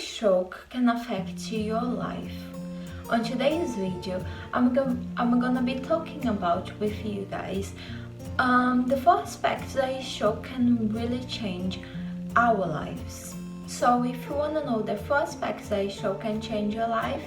shock can affect your life. On today's video, I'm gonna be talking about with you guys the four aspects that a shock can really change our lives. So if you wanna know the four aspects that a shock can change your life,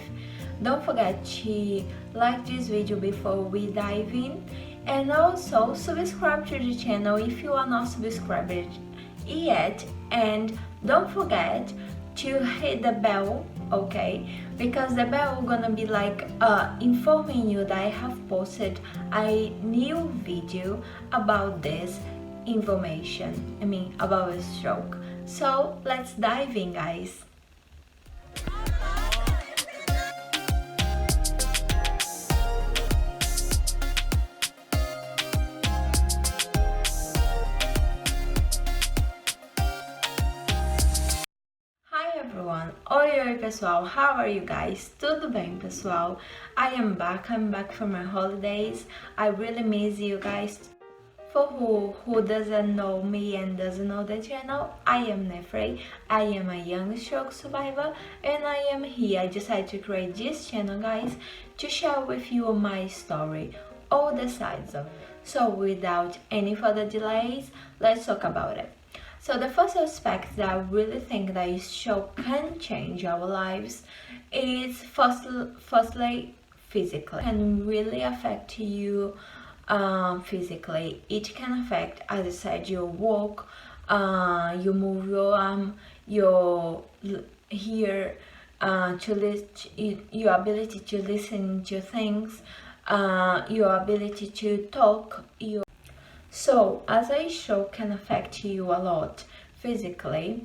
don't forget to like this video before we dive in, and also subscribe to the channel if you are not subscribed yet, and don't forget to hit the bell, okay, because the bell gonna be like informing you that I have posted a new video about this information, about a stroke. So let's dive in, guys. Oi pessoal, how are you guys? Tudo bem pessoal? I'm back from my holidays. I really miss you guys. For who doesn't know me and doesn't know the channel, I am Nefre. I am a young stroke survivor and I am here. I decided to create this channel, guys, to share with you my story, all the sides of it. So without any further delays, let's talk about it. So the first aspect that I really think that a shock can change our lives is firstly physically. It can really affect you physically. It can affect, as I said, your walk, you move your arm, your hear, your ability to listen to things, your ability to talk, So, as a shock can affect you a lot physically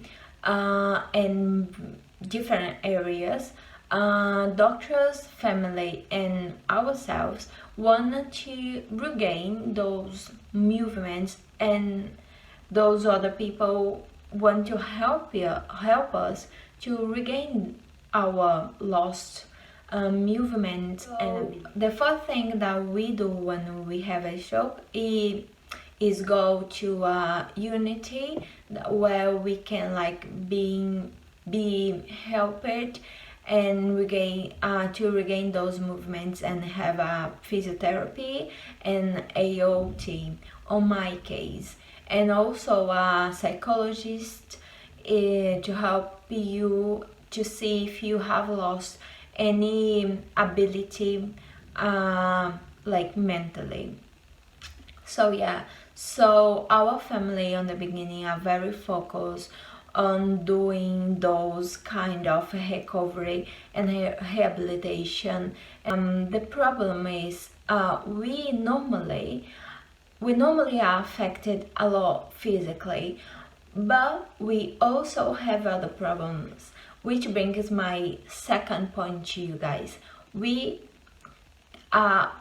in different areas, doctors, family, and ourselves want to regain those movements, and those other people want to help us to regain our lost movement. And the first thing that we do when we have a shock is go to unity where we can be helped and regain those movements and have a physiotherapy and AOT on my case, and also a psychologist to help you to see if you have lost any ability mentally. So our family on the beginning are very focused on doing those kind of recovery and rehabilitation. The problem is we normally are affected a lot physically, but we also have other problems, which brings my second point to you guys. We are,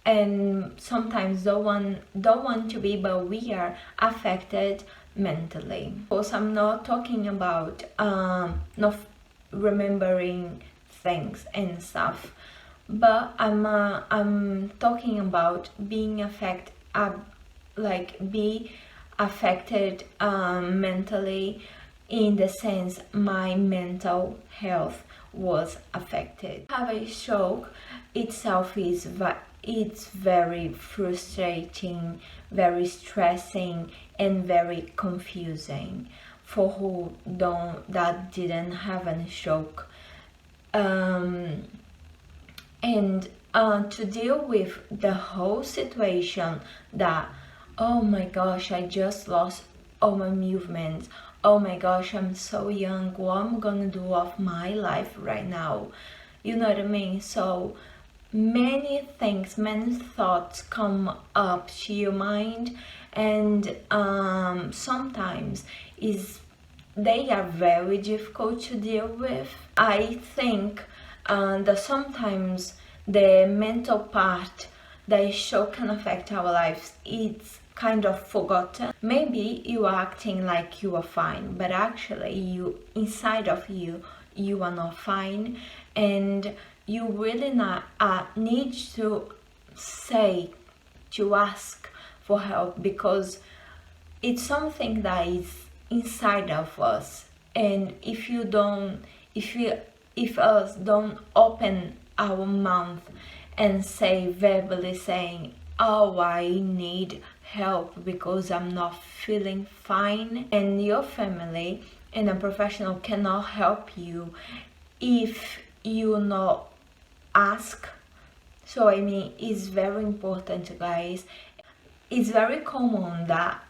and sometimes don't want to be, but we are affected mentally. Of course, I'm not talking about not remembering things and stuff, but I'm talking about being affected, be affected mentally, in the sense my mental health was affected. Have a stroke itself it's very frustrating, very stressing, and very confusing for who didn't have any stroke. And to deal with the whole situation that, oh my gosh, I just lost all my movements, oh my gosh, I'm so young, what am I gonna do of my life right now? You know what I mean? So many thoughts come up to your mind, and sometimes they are very difficult to deal with. I think that sometimes the mental part that shock can affect our lives, it's kind of forgotten. Maybe you are acting like you are fine, but actually inside of you are not fine, and you really need to ask for help, because it's something that is inside of us, and if you don't if us don't open our mouth and say verbally saying, oh, I need help because I'm not feeling fine, and your family and a professional cannot help you if you not ask. So I mean, it's very important, guys. It's very common that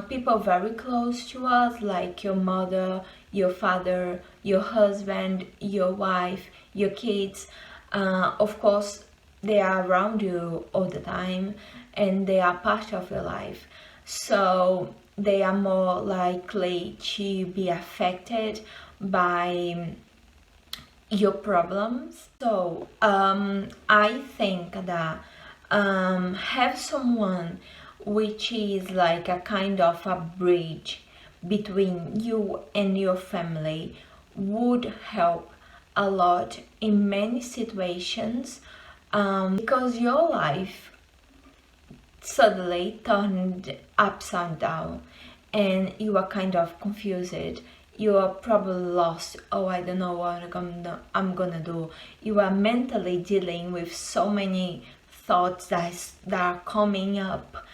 people very close to us, like your mother, your father, your husband, your wife, your kids, of course they are around you all the time and they are part of your life, so they are more likely to be affected by your problems. So I think that have someone which is like a kind of a bridge between you and your family would help a lot in many situations, because your life suddenly turned upside down and you are kind of confused. You are probably lost. Oh, I don't know what I'm gonna do. You are mentally dealing with so many thoughts that are coming up,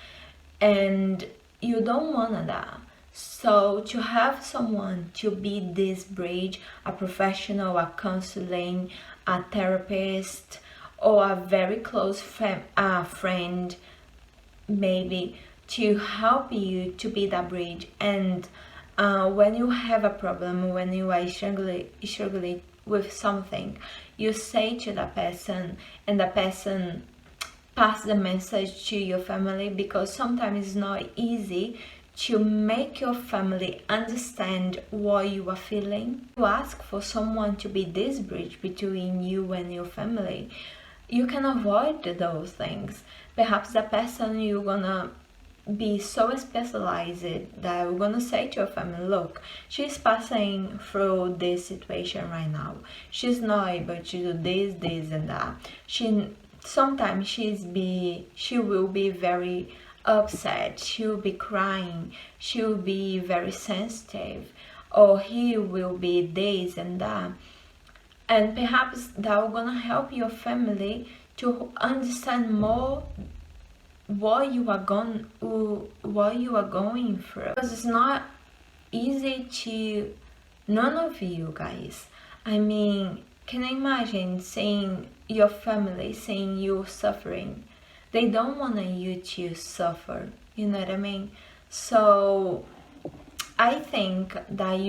and you don't want that. So to have someone to be this bridge, a professional, a counseling, a therapist, or a very close friend, maybe, to help you to be that bridge. And when you have a problem, when you are struggling with something, you say to the person, and the person pass the message to your family, because sometimes it's not easy to make your family understand what you are feeling. You ask for someone to be this bridge between you and your family, you can avoid those things. Perhaps the person you're gonna be so specialized that you're gonna say to your family, look, she's passing through this situation right now, she's not able to do this and that, sometimes she will be very upset, she'll be crying, she'll be very sensitive, or he will be this and that. And perhaps that will gonna help your family to understand more what you are going through, because it's not easy to none of you guys. I mean, can you imagine seeing your family, seeing you suffering? They don't want you to suffer, you know what I mean? So I think that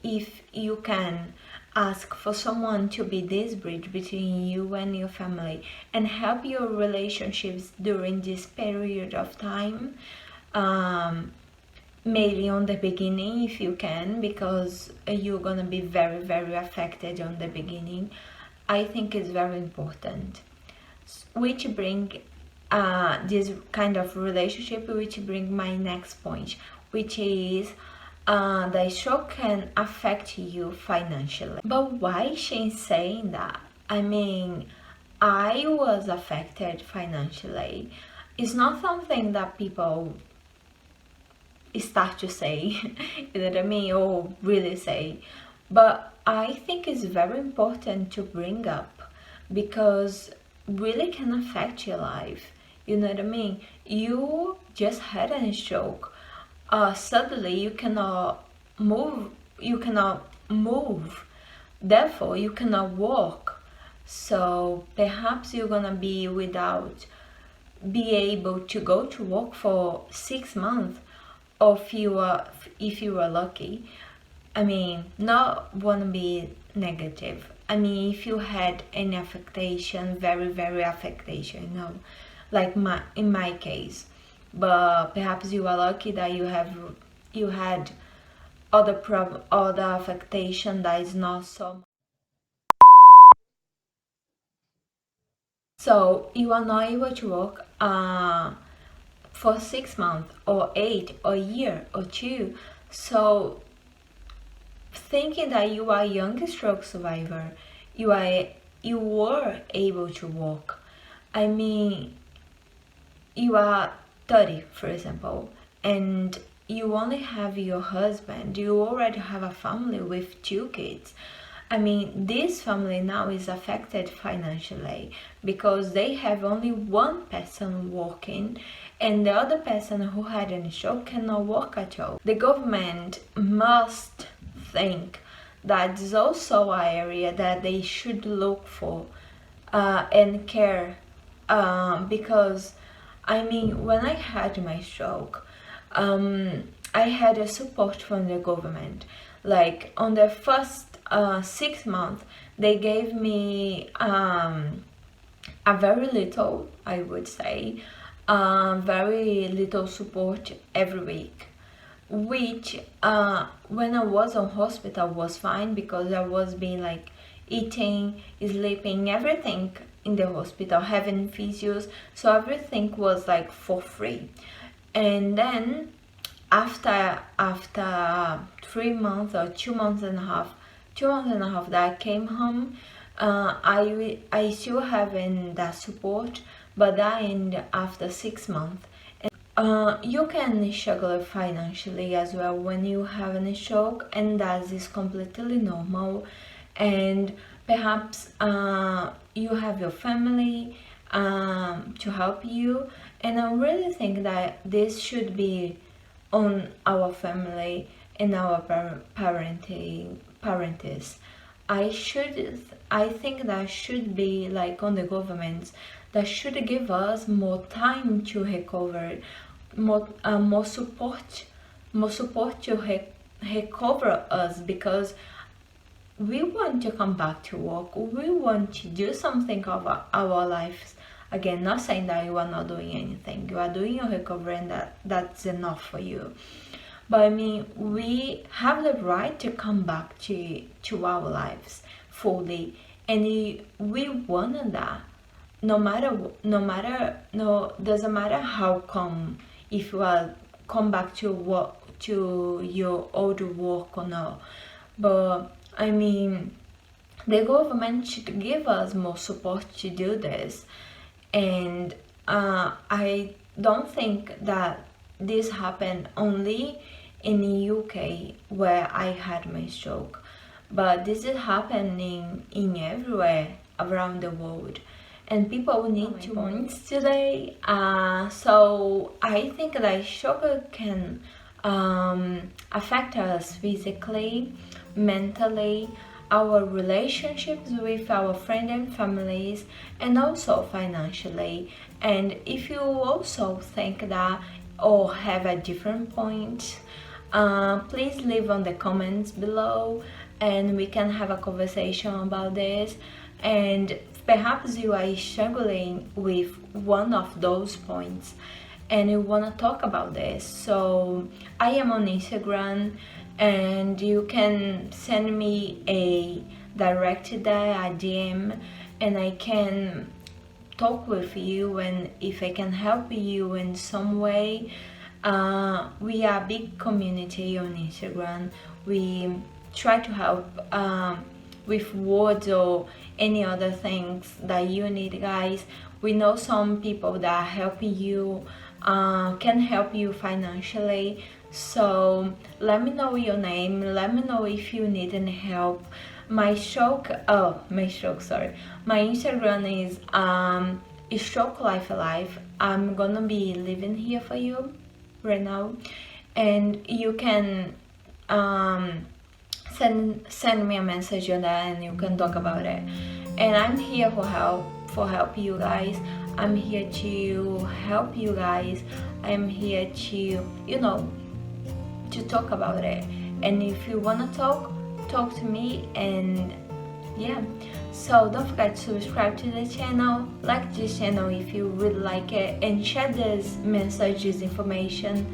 if you can ask for someone to be this bridge between you and your family and help your relationships during this period of time, maybe on the beginning if you can, because you're gonna be very, very affected on the beginning, I think it's very important. Which bring this kind of relationship, which bring my next point, which is the stroke can affect you financially. But why she's saying that? I mean, I was affected financially. It's not something that people start to say, you know what I mean, or really say. But I think it's very important to bring up, because really can affect your life. You know what I mean? You just had a stroke. Suddenly you cannot move. Therefore, you cannot walk. So perhaps you're gonna be able to go to work for 6 months, or if you are lucky. I mean, not wanna be negative. I mean, if you had any affectation, very, very affectation, you know, like in my case. But perhaps you are lucky that you had other affectation that is not so. So you are not able to work for 6 months or 8 or a year or 2. So thinking that you are a young stroke survivor, you were able to walk. I mean, you are 30, for example, and you only have your husband, you already have a family with 2 kids. I mean, this family now is affected financially because they have only one person working, and the other person who had a stroke cannot work at all. The government must think that is also an area that they should look for and care, because I mean, when I had my stroke, I had a support from the government. Like on the first 6 months, they gave me a very little, I would say, very little support every week, which when I was on hospital was fine because I was being like eating, sleeping, everything in the hospital, having physios, so everything was like for free. And then after 3 months or 2 months and a half that I came home, I still having that support, but that ended after 6 months. You can struggle financially as well when you have a stroke, and that is completely normal. And perhaps you have your family to help you, and I really think that this should be on our family and our parents. I think that should be like on the government, that should give us more time to recover, more support to recover us, because we want to come back to work, we want to do something of our lives again. Not saying that you are not doing anything, you are doing your recovery, and that's enough for you. But I mean, we have the right to come back to our lives fully, and we want that. Doesn't matter how come, if you are come back to your old work or not. But I mean, the government should give us more support to do this, and I don't think that this happened only in the UK where I had my stroke, but this is happening in everywhere around the world, and people need to points today. So I think that stroke can affect us physically, mentally, our relationships with our friends and families, and also financially. And if you also think that or have a different point, please leave on the comments below, and we can have a conversation about this. And perhaps you are struggling with one of those points and you want to talk about this. So I am on Instagram, and you can send me a direct there, a DM, and I can talk with you, and if I can help you in some way. We are a big community on Instagram. We try to help with words or any other things that you need, guys. We know some people that are helping you, can help you financially. So let me know your name, let me know if you need any help. My Instagram is stroke life alive. I'm gonna be living here for you right now, and you can send me a message on that, and you can talk about it. And I'm here for help you guys. I'm here to help you guys. I'm here to to talk about it. And if you wanna talk to me. And yeah, so don't forget to subscribe to the channel, like this channel if you really like it, and share this message, this information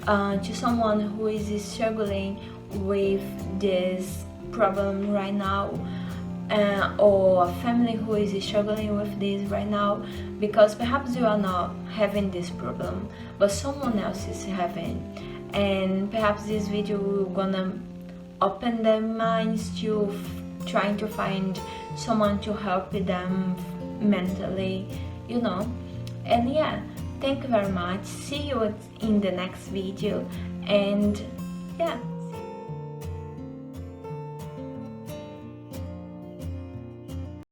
to someone who is struggling with this problem right now, or a family who is struggling with this right now, because perhaps you are not having this problem but someone else is having. And perhaps this video will gonna open their minds to trying to find someone to help them mentally, And yeah, thank you very much. See you in the next video, And yeah.